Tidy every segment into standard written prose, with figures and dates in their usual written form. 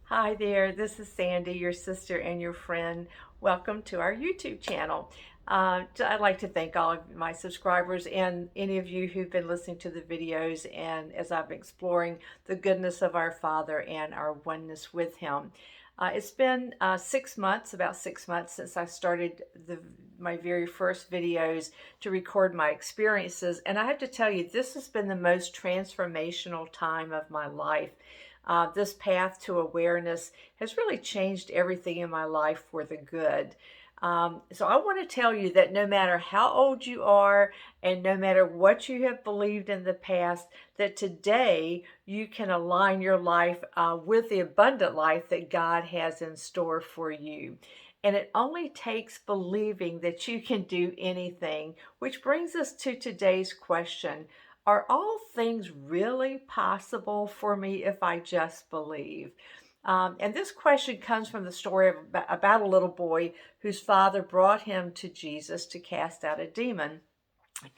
Hi there, this is Sandy, your sister and your friend. Welcome to our YouTube channel. I'd like to thank all of my subscribers and any of you who've been listening to the videos and as I've been exploring the goodness of our Father and our oneness with Him. It's been 6 months, about 6 months since I started my very first videos to record my experiences. And I have to tell you, this has been the most transformational time of my life. This path to awareness has really changed everything in my life for the good. So I want to tell you that no matter how old you are and no matter what you have believed in the past, that today you can align your life with the abundant life that God has in store for you. And it only takes believing that you can do anything, which brings us to today's question. Are all things really possible for me if I just believe? And this question comes from the story of about a little boy whose father brought him to Jesus to cast out a demon.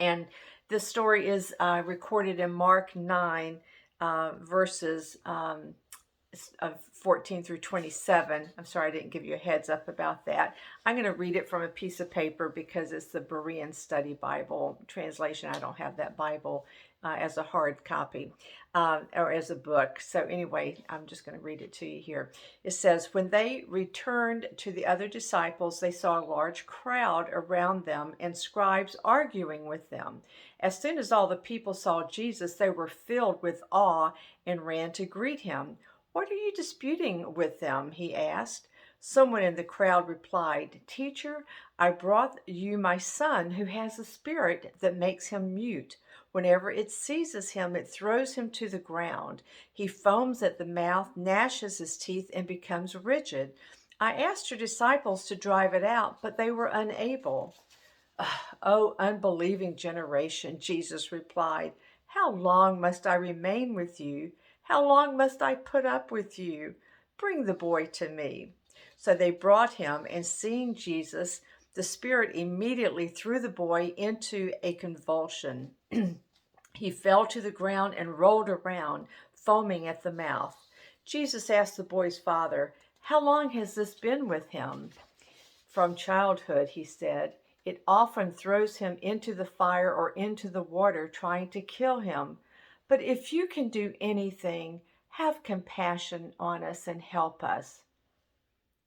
And this story is recorded in Mark 9, verses of 14 through 27. I'm sorry I didn't give you a heads up about that. I'm going to read it from a piece of paper because it's the Berean Study Bible translation. I don't have that Bible as a hard copy or as a book. So anyway, I'm just going to read it to you here. It says, when they returned to the other disciples, they saw a large crowd around them and scribes arguing with them. As soon as all the people saw Jesus, they were filled with awe and ran to greet him. What are you disputing with them? He asked. Someone in the crowd replied, Teacher, I brought you my son who has a spirit that makes him mute. Whenever it seizes him, it throws him to the ground. He foams at the mouth, gnashes his teeth, and becomes rigid. I asked your disciples to drive it out, but they were unable. Oh, unbelieving generation, Jesus replied, how long must I remain with you? How long must I put up with you? Bring the boy to me. So they brought him, and seeing Jesus, the spirit immediately threw the boy into a convulsion. He fell to the ground and rolled around, foaming at the mouth. Jesus asked the boy's father, how long has this been with him? From childhood, he said. It often throws him into the fire or into the water, trying to kill him. But if you can do anything, have compassion on us and help us.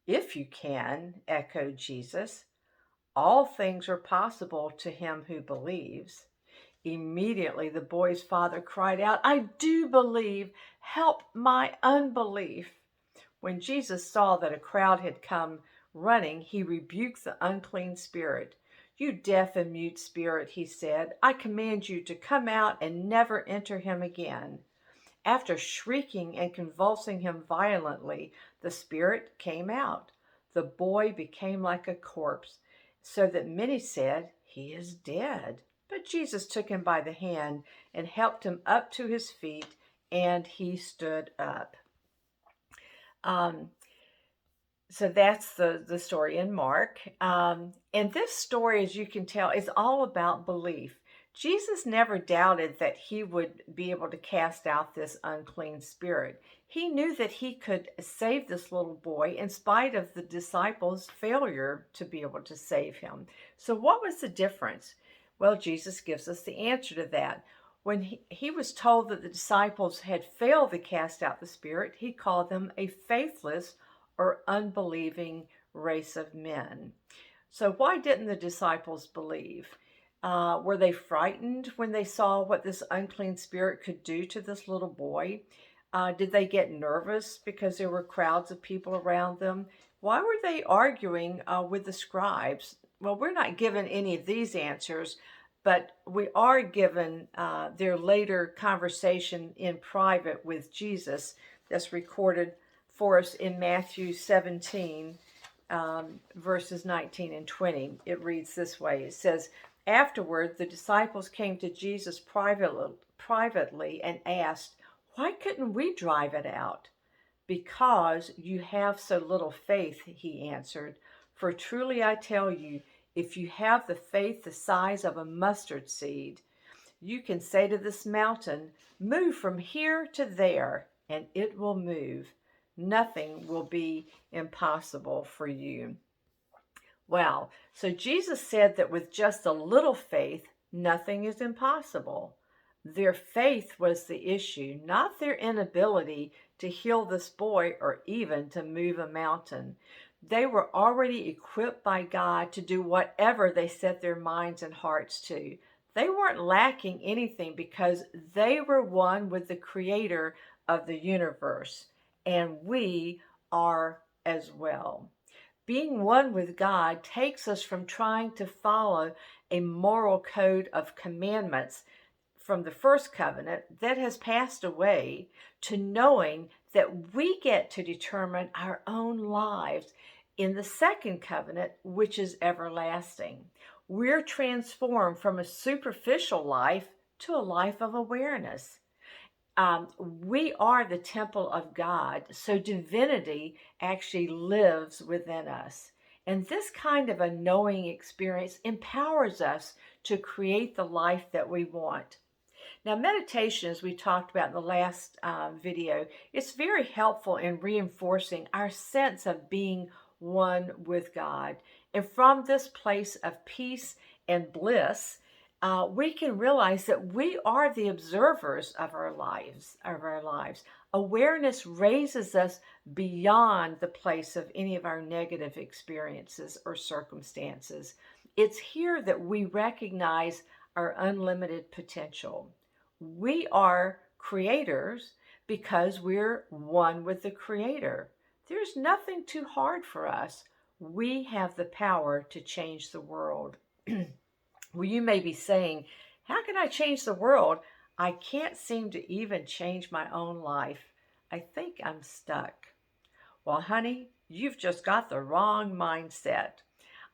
If you can, echoed Jesus. All things are possible to him who believes. Immediately the boy's father cried out, I do believe. Help my unbelief. When Jesus saw that a crowd had come running, he rebuked the unclean spirit. You deaf and mute spirit, he said, I command you to come out and never enter him again. After shrieking and convulsing him violently, the spirit came out. The boy became like a corpse, so that many said, he is dead. But Jesus took him by the hand and helped him up to his feet, and he stood up. Um, so that's the story in Mark. And this story, as you can tell, is all about belief. Jesus never doubted that he would be able to cast out this unclean spirit. He knew that he could save this little boy in spite of the disciples' failure to be able to save him. So what was the difference? Well, Jesus gives us the answer to that. When he was told that the disciples had failed to cast out the spirit, he called them a faithless or unbelieving race of men. So why didn't the disciples believe? Were they frightened when they saw what this unclean spirit could do to this little boy? Did they get nervous because there were crowds of people around them? Why were they arguing with the scribes? Well, we're not given any of these answers, but we are given their later conversation in private with Jesus that's recorded for us in Matthew 17, verses 19 and 20. It reads this way. It says, afterward, the disciples came to Jesus privately and asked, why couldn't we drive it out? Because you have so little faith, he answered. For truly I tell you, if you have the faith the size of a mustard seed, you can say to this mountain, move from here to there, and it will move. Nothing will be impossible for you. Wow. So Jesus said that with just a little faith, nothing is impossible. Their faith was the issue, not their inability to heal this boy or even to move a mountain. They were already equipped by God to do whatever they set their minds and hearts to. They weren't lacking anything because they were one with the creator of the universe, and we are as well. Being one with God takes us from trying to follow a moral code of commandments from the first covenant that has passed away to knowing that we get to determine our own lives in the second covenant, which is everlasting. We're transformed from a superficial life to a life of awareness. We are the temple of God, so divinity actually lives within us. And this kind of a knowing experience empowers us to create the life that we want. Now, meditation, as we talked about in the last video, it's very helpful in reinforcing our sense of being one with God. And from this place of peace and bliss, we can realize that we are the observers of our lives. Awareness raises us beyond the place of any of our negative experiences or circumstances. It's here that we recognize our unlimited potential. We are creators because we're one with the Creator. There's nothing too hard for us. We have the power to change the world. Well, you may be saying, how can I change the world? I can't seem to even change my own life. I think I'm stuck. Well, honey, you've just got the wrong mindset.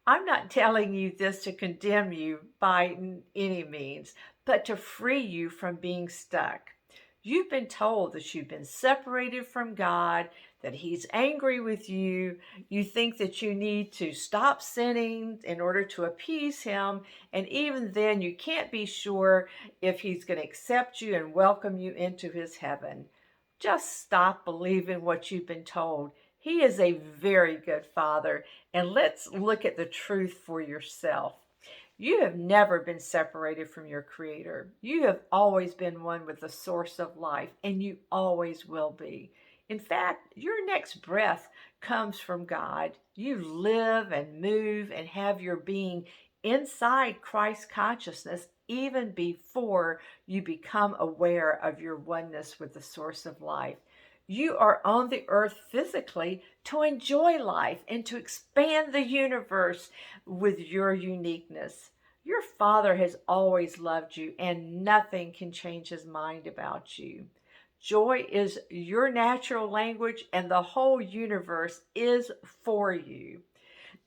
I'm not telling you this to condemn you by any means, but to free you from being stuck. You've been told that you've been separated from God, that He's angry with you. You think that you need to stop sinning in order to appease Him. And even then, you can't be sure if He's going to accept you and welcome you into His heaven. Just stop believing what you've been told. He is a very good Father. And let's look at the truth for yourself. You have never been separated from your Creator. You have always been one with the source of life, and you always will be. In fact, your next breath comes from God. You live and move and have your being inside Christ consciousness even before you become aware of your oneness with the source of life. You are on the earth physically to enjoy life and to expand the universe with your uniqueness. Your Father has always loved you, and nothing can change His mind about you. Joy is your natural language, and the whole universe is for you.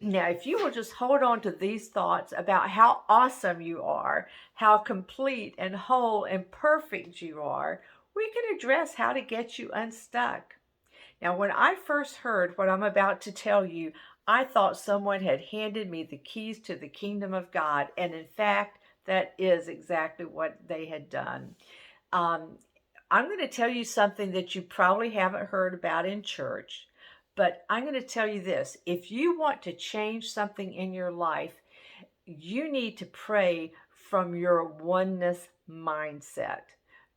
Now, if you will just hold on to these thoughts about how awesome you are, how complete and whole and perfect you are, we can address how to get you unstuck. Now, when I first heard what I'm about to tell you, I thought someone had handed me the keys to the kingdom of God, and in fact, that is exactly what they had done. I'm going to tell you something that you probably haven't heard about in church, but I'm going to tell you this. If you want to change something in your life, you need to pray from your oneness mindset.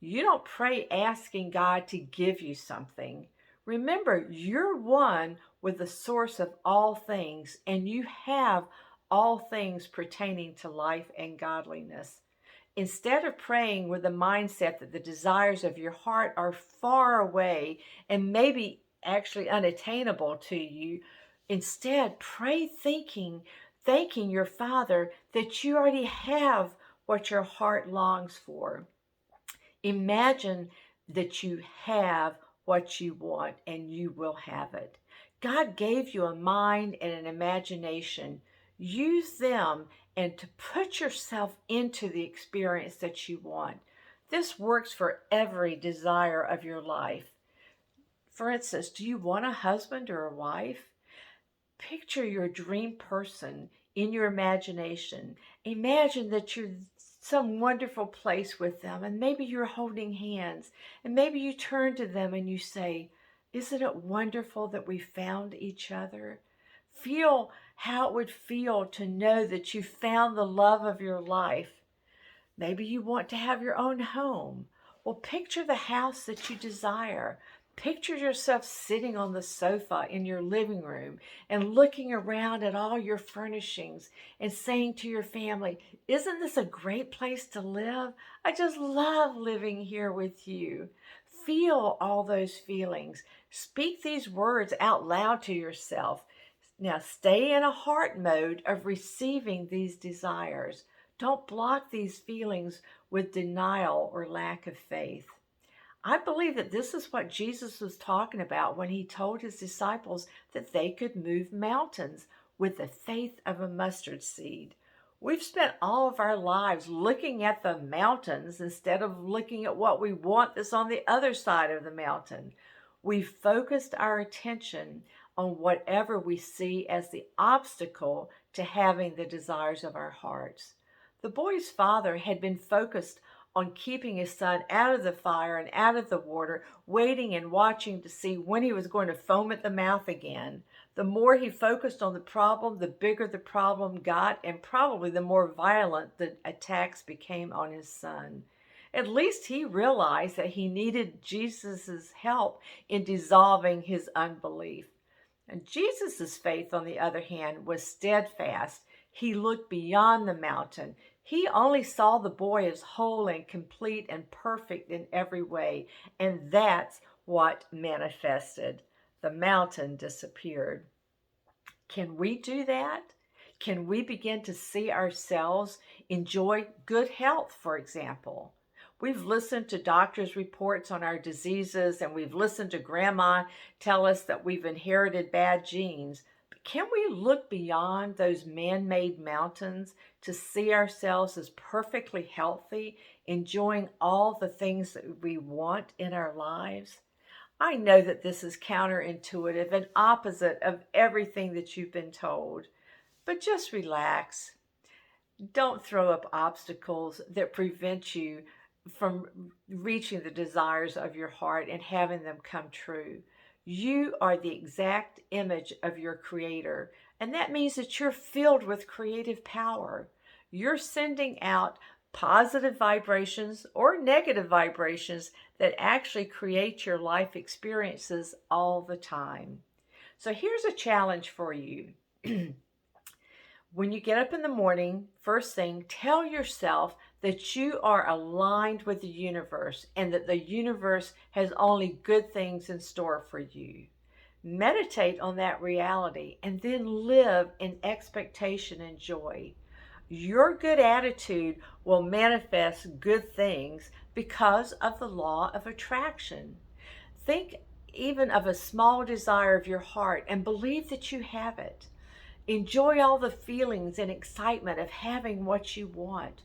You don't pray asking God to give you something. Remember, you're one with the source of all things, and you have all things pertaining to life and godliness. Instead of praying with the mindset that the desires of your heart are far away and maybe actually unattainable to you, instead pray thanking your Father that you already have what your heart longs for. Imagine that you have what you want and you will have it. God gave you a mind and an imagination. Use them and to put yourself into the experience that you want. This works for every desire of your life. For instance, do you want a husband or a wife? Picture your dream person in your imagination. Imagine that you're some wonderful place with them, and maybe you're holding hands, and maybe you turn to them and you say, Isn't it wonderful that we found each other? Feel how it would feel to know that you found the love of your life. Maybe you want to have your own home. Well, picture the house that you desire. Picture yourself sitting on the sofa in your living room and looking around at all your furnishings and saying to your family, "Isn't this a great place to live? I just love living here with you." Feel all those feelings. Speak these words out loud to yourself. Now, stay in a heart mode of receiving these desires. Don't block these feelings with denial or lack of faith. I believe that this is what Jesus was talking about when he told his disciples that they could move mountains with the faith of a mustard seed. We've spent all of our lives looking at the mountains instead of looking at what we want that's on the other side of the mountain. We've focused our attention on whatever we see as the obstacle to having the desires of our hearts. The boy's father had been focused on keeping his son out of the fire and out of the water, waiting and watching to see when he was going to foam at the mouth again. The more he focused on the problem, the bigger the problem got, and probably the more violent the attacks became on his son. At least he realized that he needed Jesus' help in dissolving his unbelief. And Jesus' faith, on the other hand, was steadfast. He looked beyond the mountain. He only saw the boy as whole and complete and perfect in every way. And that's what manifested. The mountain disappeared. Can we do that? Can we begin to see ourselves enjoy good health, for example? We've listened to doctors' reports on our diseases, and we've listened to grandma tell us that we've inherited bad genes. But can we look beyond those man-made mountains to see ourselves as perfectly healthy, enjoying all the things that we want in our lives? I know that this is counterintuitive and opposite of everything that you've been told, but just relax. Don't throw up obstacles that prevent you from reaching the desires of your heart and having them come true. You are the exact image of your Creator, and that means that you're filled with creative power. You're sending out positive vibrations or negative vibrations that actually create your life experiences all the time. So here's a challenge for you. When you get up in the morning, first thing, tell yourself that you are aligned with the universe and that the universe has only good things in store for you. Meditate on that reality and then live in expectation and joy. Your good attitude will manifest good things because of the law of attraction. Think even of a small desire of your heart and believe that you have it. Enjoy all the feelings and excitement of having what you want.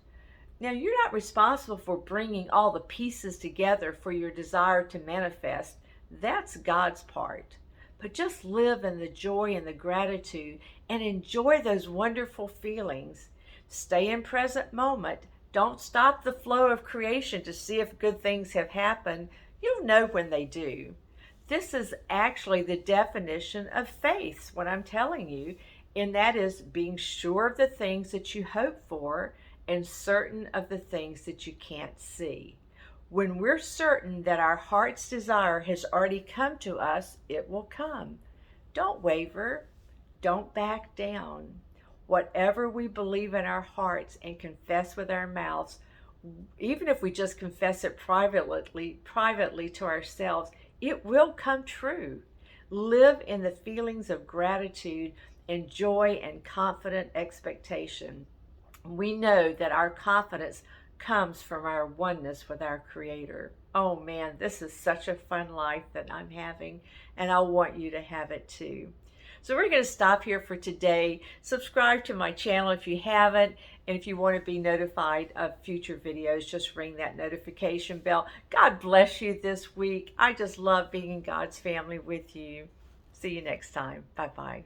Now, you're not responsible for bringing all the pieces together for your desire to manifest. That's God's part. But just live in the joy and the gratitude and enjoy those wonderful feelings. Stay in present moment. Don't stop the flow of creation to see if good things have happened. You'll know when they do. This is actually the definition of faith, what I'm telling you, and that is being sure of the things that you hope for and certain of the things that you can't see. When we're certain that our heart's desire has already come to us, it will come. Don't waver. Don't back down. Whatever we believe in our hearts and confess with our mouths, even if we just confess it privately to ourselves, it will come true. Live in the feelings of gratitude and joy and confident expectation. We know that our confidence comes from our oneness with our Creator. Oh man, this is such a fun life that I'm having, and I want you to have it too. So we're going to stop here for today. Subscribe to my channel if you haven't, and if you want to be notified of future videos, just ring that notification bell. God bless you this week. I just love being in God's family with you. See you next time. Bye-bye.